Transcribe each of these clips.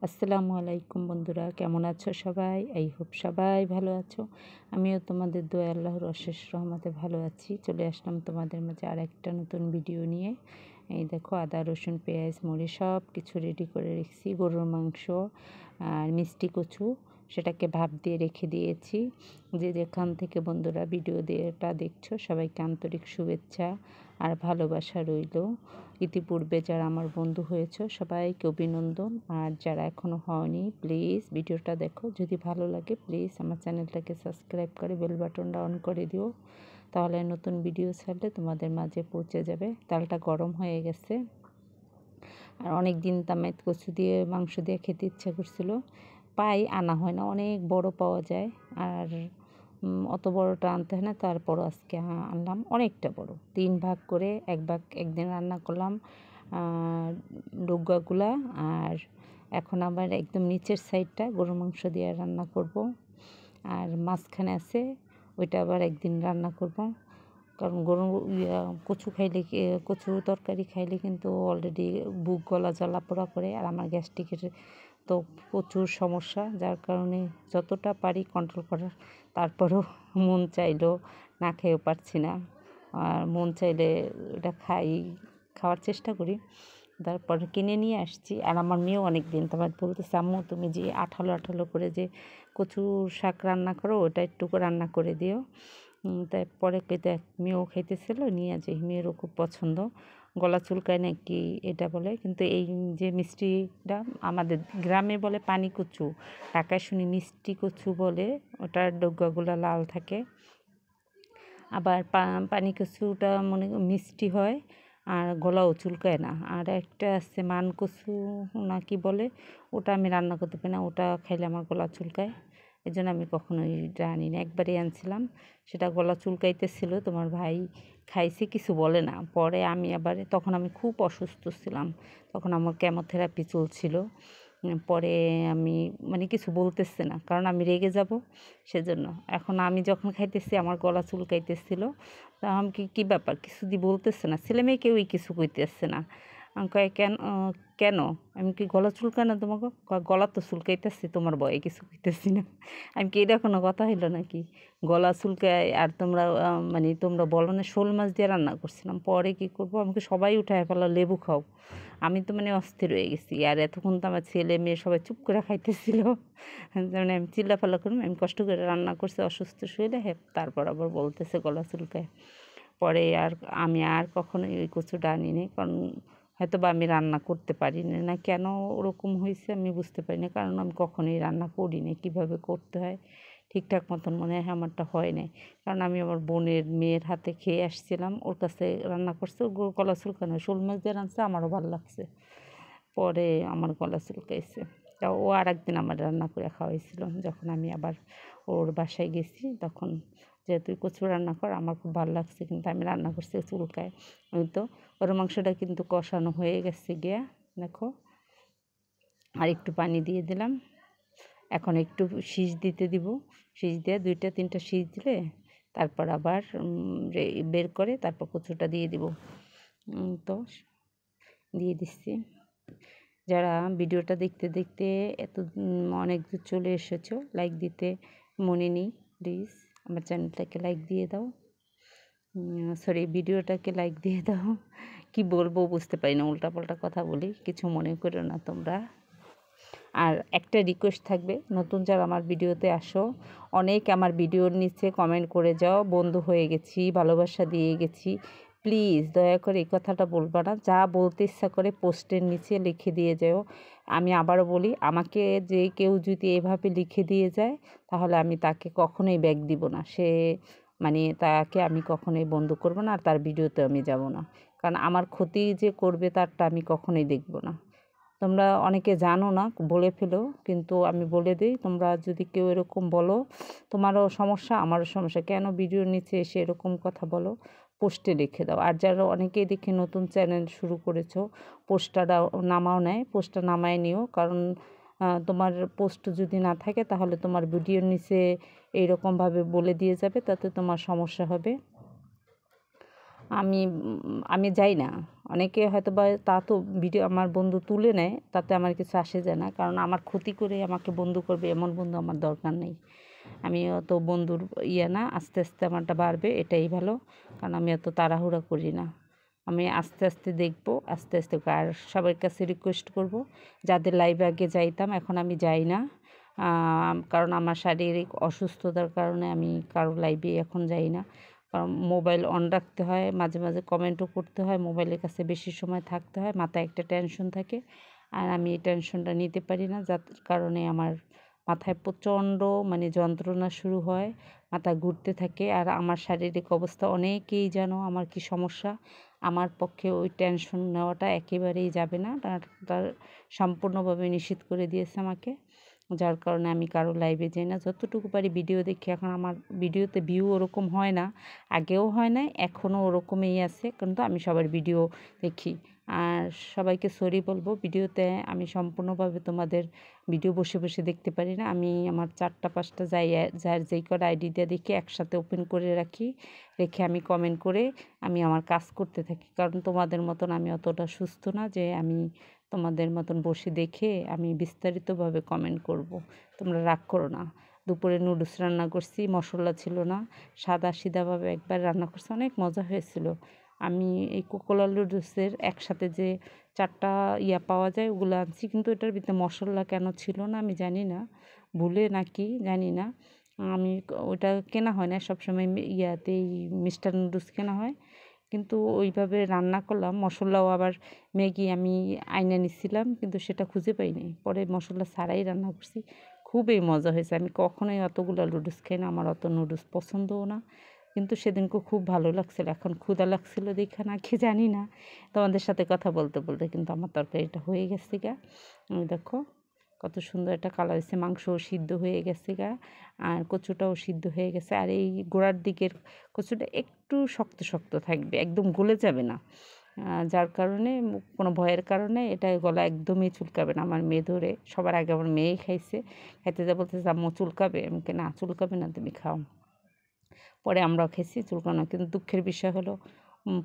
আসসালামু আলাইকুম বন্ধুরা, কেমন আছো সবাই? আই হোপ সবাই ভালো আছো। আমিও তোমাদের দোয়া আল্লাহর অশেষ রহমতে ভালো আছি। চলে আসলাম তোমাদের মাঝে আর একটা নতুন ভিডিও নিয়ে। এই দেখো, আদা রসুন পেঁয়াজ মরিচ সব কিছু রেডি করে রেখেছি। গরুর মাংস আর মিষ্টি কচু, সেটাকে ভাপ দিয়ে রেখে দিয়েছি। যে যেখান থেকে বন্ধুরা ভিডিও দিয়েটা দেখছো, সবাইকে আন্তরিক শুভেচ্ছা আর ভালোবাসা রইল। ইতিপূর্বে যারা আমার বন্ধু হয়েছে সবাইকে অভিনন্দন, আর যারা এখনও হয়নি প্লিজ ভিডিওটা দেখো। যদি ভালো লাগে প্লিজ আমার চ্যানেলটাকে সাবস্ক্রাইব করে বেল বাটনটা অন করে দিও, তাহলে নতুন ভিডিও ছাড়লে তোমাদের মাঝে পৌঁছে যাবে। তালটা গরম হয়ে গেছে, আর অনেক দিন তামেদ কচু দিয়ে মাংস দিয়ে খেতে ইচ্ছা করছিল, আনা হয় না, অনেক বড় পাওয়া যায়, আর অত বড়টা আনতে হয় না। তারপরও আজকে আনলাম অনেকটা বড়, 3 ভাগ করে, এক ভাগ একদিন রান্না করলাম ডুগাগুলা, আর এখন আবার একদম নিচের সাইডটা গরুর মাংস দিয়ে রান্না করব, আর মাঝখানে আছে ওইটা আবার একদিন রান্না করব। কারণ কচু খাইলে, কচু তরকারি খাইলে কিন্তু অলরেডি বুক গলা জ্বালা পোড়া করে, আর আমার গ্যাস্ট্রিকের তো প্রচুর সমস্যা, যার কারণে যতটা পারি কন্ট্রোল করার, তারপরেও মন চাইলেও না খেয়েও পারছি না। আর মন চাইলে এটা খাওয়ার চেষ্টা করি। তারপর কিনে নিয়ে আসছি, আর আমার মেয়েও অনেক দিন তোমার বলতেছে, আম্মু তুমি যে আঠালো আঠালো করে যে কচু শাক রান্না করো, ওটা একটু রান্না করে দিও। তারপরে মেয়েও খাইতেছিল, নিয়ে যে মেয়েরও খুব পছন্দ। গলা চুলকায় নাকি এটা বলে, কিন্তু এই যে মিষ্টিটা আমাদের গ্রামে বলে পানি কচু, ঢাকায় শুনি মিষ্টি কচু বলে। ওটার ডগাগুলো লাল থাকে, আবার পানি কচুটা মিষ্টি হয় আর গলাও চুলকায় না। আর একটা আছে মান কচু না কি বলে, ওটা আমি রান্না করতে পারি না, ওটা খাইলে আমার গলা চুলকায়, এই জন্য আমি কখনোই জানি না। একবারই আনছিলাম, সেটা গলা চুলকাইতেছিল, তোমার ভাই খাইছে, কিছু বলে না। পরে আমি আবার, তখন আমি খুব অসুস্থ ছিলাম, তখন আমার কেমোথেরাপি চলছিল। পরে আমি কিছু বলতেছে না, কারণ আমি রেগে যাব সেজন্য। এখন আমি যখন খাইতেছি আমার গলা চুলকাইতেছিল, তা আমি কী ব্যাপার, কিছু বলতেছে না, ছেলে মেয়ে কেউই কিছু কইতেছে না। আমি কয় কেন কেন আমি কি গলা চুলকায় না তোমাকে? গলা তো চুলকাইতেছে, তোমার ভয়ে কিছু কইতেছি না। আমি কি এটা কোনো কথা হইলো নাকি? গলা চুলকায় আর তোমরা বলো না। শোল মাছ দিয়ে রান্না করছিলাম, পরে কি করবো, আমাকে সবাই উঠায় ফেলা, লেবু খাও। আমি তো অস্থির হয়ে গেছি, আর এতক্ষণ তো আমার ছেলে মেয়ে সবাই চুপ করে খাইতেছিল। আমি চিল্লাফাল্লা করলাম, আমি কষ্ট করে রান্না করছি অসুস্থ শরীরে, তারপর আবার বলতেছে গলা চুলকায়। পরে আমি কখনোই ওই কচুটা আনিনি, কারণ হয়তো বা আমি রান্না করতে পারি না, কেন ওরকম হয়েছে আমি বুঝতে পারি না, কারণ আমি কখনোই রান্না করিনি। কীভাবে করতে হয় ঠিকঠাক মতন মনে হয় আমারটা হয় নাই, কারণ আমি আমার বোনের মেয়ের হাতে খেয়ে আসছিলাম, ওর কাছে রান্না করছে, ওর গলা চুলকানো, শোল মাছ দিয়ে রাঁধছে, আমারও ভালো লাগছে। পরে আমার গলা চুলকাইছে, তা ও আর একদিন আমার রান্না করে খাওয়াইছিল, যখন আমি আবার ওর বাসায় গেছি, তখন যে তুই কচু রান্না কর, আমার খুব ভালো লাগছে, কিন্তু আমি রান্না করছি চুলকায়। ওই তো ওর মাংসটা কিন্তু কষানো হয়ে গেছে গিয়া, দেখো, আর একটু পানি দিয়ে দিলাম। এখন একটু শীষ দিতে দিব, শীষ দিয়ে 2-3টা শীষ দিলে তারপর আবার বের করে তারপর কচুটা দিয়ে দিব। তো দিয়ে দিচ্ছি। যারা ভিডিওটা দেখতে দেখতে এত অনেক দূর চলে এসেছো, লাইক দিতে মনে নেই, প্লিজ আমার চ্যানেলটাকে লাইক দিয়ে দাও, সরি ভিডিওটাকে লাইক দিয়ে দাও। কি বলবো বুঝতে পারি না, উল্টাপাল্টা কথা বলি, কিছু মনে করো না তোমরা। আর একটা রিকোয়েস্ট থাকবে, নতুন যারা আমার ভিডিওতে আসো, অনেক আমার ভিডিওর নিচে কমেন্ট করে যাও বন্ধু হয়ে গেছি, ভালোবাসা দিয়ে গেছি, প্লিজ দয়া করে এই কথাটা বলবা না। যা বলতে ইচ্ছা করে পোস্টের নিচে লিখে দিয়ে যাও। আমি আবারও বলি, আমাকে যে কেউ যদি এভাবে লিখে দিয়ে যায়, তাহলে আমি তাকে কখনোই ব্যাক দিব না। সে তাকে আমি কখনোই বন্ধু করব না, আর তার ভিডিওতে আমি যাব না, কারণ আমার ক্ষতি যে করবে তারটা আমি কখনোই দেখব না। তোমরা অনেকে জানো না, বলে ফেলো, কিন্তু আমি বলে দিই, তোমরা যদি কেউ এরকম বলো, তোমারও সমস্যা আমারও সমস্যা, কেন ভিডিওর নিচে এসে এরকম কথা বলো, পোস্টে লিখে দাও। আর যারা অনেকেই দেখে নতুন চ্যানেল শুরু করেছো, পোস্টটা নামাও নেয়, পোস্টটা নামায় নিও, কারণ তোমার পোস্ট যদি না থাকে, তাহলে তোমার ভিডিওর নিচে এইরকমভাবে বলে দিয়ে যাবে, তাতে তোমার সমস্যা হবে। আমি যাই না। অনেকে হয়তোবা তা তো ভিডিও আমার বন্ধু তুলে নেয়, তাতে আমার কিছু আসে যায় না। কারণ আমার ক্ষতি করে আমাকে বন্ধু করবে এমন বন্ধু আমার দরকার নেই। আমি অত বন্ধুর না, আস্তে আস্তে আমারটা বাড়বে এটাই ভালো। কারণ আমি অত তাড়াহুড়া করি না। আমি আস্তে আস্তে দেখব, আস্তে আস্তে আর সবার কাছে রিকোয়েস্ট করব, যাদের লাইভে আগে যাইতাম এখন আমি যাই না। কারণ আমার শারীরিক অসুস্থতার কারণে আমি কারো লাইভে এখন যাই না। কারণ মোবাইল অন রাখতে হয়, মাঝে মাঝে কমেন্টও করতে হয়, মোবাইলের কাছে বেশি সময় থাকতে হয়, মাথায় একটা টেনশন থাকে। আর আমি এই টেনশনটা নিতে পারি না, যার কারণে আমার মাথায় প্রচণ্ড মানে যন্ত্রণা শুরু হয়, মাথা ঘুরতে থাকে। আর আমার শারীরিক অবস্থা অনেকেই জানো আমার কী সমস্যা। আমার পক্ষে ওই টেনশন নেওয়াটা একেবারেই যাবে না। ডাক্তার সম্পূর্ণভাবে নিষেধ করে দিয়েছে আমাকে। যার কারণে আমি কারো লাইভে যাই না। যতটুকু পারি ভিডিও দেখি। এখন আমার ভিডিওতে ভিউ ওরকম হয় না, আগেও হয় নাই, এখনও ওরকমই আছে, কিন্তু আমি সবার ভিডিও দেখি। আর সবাইকে সরি বলবো, ভিডিওতে আমি সম্পূর্ণভাবে তোমাদের ভিডিও বসে বসে দেখতে পারি না। আমি আমার 4টা 5টা যার যেই কটা আইডি দিয়ে দেখি একসাথে ওপেন করে রাখি, রেখে আমি কমেন্ট করে আমি আমার কাজ করতে থাকি। কারণ তোমাদের মতন আমি অতটা সুস্থ না যে আমি তোমাদের মতন বসে দেখে আমি বিস্তারিতভাবে কমেন্ট করব। তোমরা রাগ করো না। দুপুরে নুডলস রান্না করছি, মশলা ছিল না, সাদা সিধাভাবে একবার রান্না করছি, অনেক মজা হয়েছিল। আমি এই কোকোলা নুডলসের একসাথে যে 4টা পাওয়া যায় ওগুলো আনছি, কিন্তু এটার ভিতরে মশলা কেন ছিল না আমি জানি না, ভুলে নাকি জানি না। আমি ওইটা কেনা হয় না সবসময়, ইয়াতেই মিস্টার নুডলস কেনা হয়। কিন্তু ওইভাবে রান্না করলাম, মশলাও আবার ম্যাগি আমি আইনা নিছিলাম, কিন্তু সেটা খুঁজে পাইনি। পরে মশলা ছাড়াই রান্না করছি, খুবই মজা হয়েছে। আমি কখনোই অতগুলো নুডলস খাই না, আমার অত নুডলস পছন্দও না। কিন্তু সেদিনকে খুব ভালো লাগছিল। এখন ক্ষুধা লাগছিল দেখে না কি জানি না, তোমাদের সাথে কথা বলতে বলতে কিন্তু আমার তরকারিটা হয়ে গেছে গা। দেখো কত সুন্দর একটা কালার হয়েছে, মাংসও সিদ্ধ হয়ে গেছে গা, আর কচুটাও সিদ্ধ হয়ে গেছে। আর এই গোড়ার দিকের কচুটা একটু শক্ত শক্ত থাকবে, একদম গলে যাবে না। যার কারণে কোনো ভয়ের কারণে এটা গলা একদমই চুলকাবে না। আমার মেয়ে ধরে সবার আগে আমার মেয়েই খাইছে, খাইতে যা বলতেছে আম্মু চুলকাবে, আমাকে না চুলকাবে না, তুমি খাও। পরে আমরাও খেয়েছি, চুলকানো। কিন্তু দুঃখের বিষয় হলো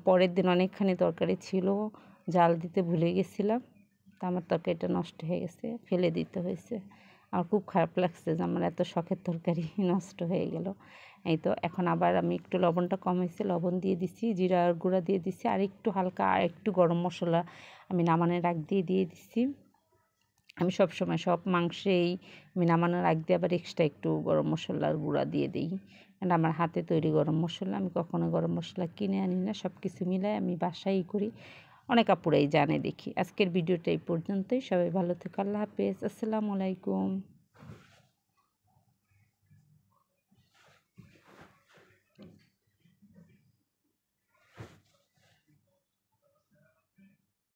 পরের দিন অনেকখানি তরকারি ছিল, জাল দিতে ভুলে গেছিলাম, তা আমার তরকারিটা নষ্ট হয়ে গেছে, ফেলে দিতে হয়েছে। আমার খুব খারাপ লাগছে যে আমার এত শখের তরকারি নষ্ট হয়ে গেল। এই তো এখন আবার আমি একটু লবণটা কম হয়েছে, লবণ দিয়ে দিচ্ছি, জিরার গুঁড়া দিয়ে দিচ্ছি, আর একটু হালকা আর একটু গরম মশলা আমি নামানোর আগ দিয়ে দিচ্ছি। আমি সবসময় সব মাংসেই আমি নামানোর আগ দিয়ে আবার এক্সট্রা একটু গরম মশলার গুঁড়া দিয়ে দিই। কারণ আমার হাতে তৈরি গরম মশলা, আমি কখনো গরম মশলা কিনে আনি না, সব কিছু মিলায় আমি বাসায়ই করি। অনেক আপুরাই জানে দেখি। আজকের ভিডিওটা এই পর্যন্তই। সবাই ভালো থেকো। আল্লাহ হাফেজ। আসসালামু আলাইকুম।